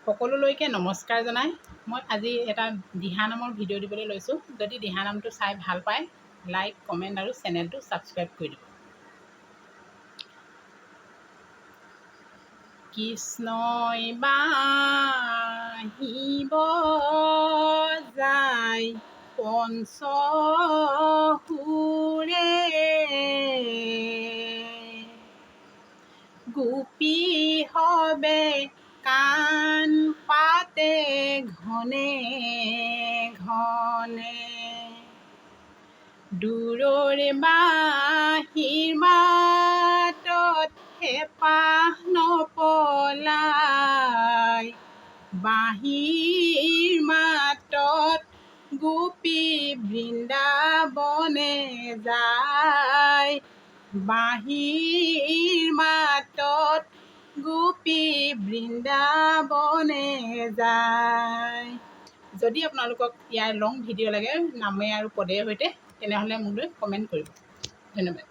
সকলোলৈকে নমস্কাৰ জনাই মই আজি এটা দিহানামৰ ভিডিঅ' দিবলৈ লৈছোঁ। যদি দিহানামটো চাই ভাল পায় লাইক কমেণ্ট আৰু চেনেলটো ছাবস্ক্ৰাইব কৰি দিব। কৃষ্ণই বাহিব যায় পঞ্চসুৰে, গোপী হবে কাণ পাতে ঘনে ঘনে, দূৰৰে বাঁহীৰ মাতত হেঁপাহ নপলাই, বাঁহীৰ মাতত গোপী বৃন্দাবনে যায়, বাঁহীৰ মাতত গোপী বৃন্দাবনে যায়। যদি আপোনালোকক ইয়াৰ লং ভিডিঅ' লাগে নামে আৰু পদে সৈতে তেনেহ'লে মোলৈ কমেণ্ট কৰিব। ধন্যবাদ।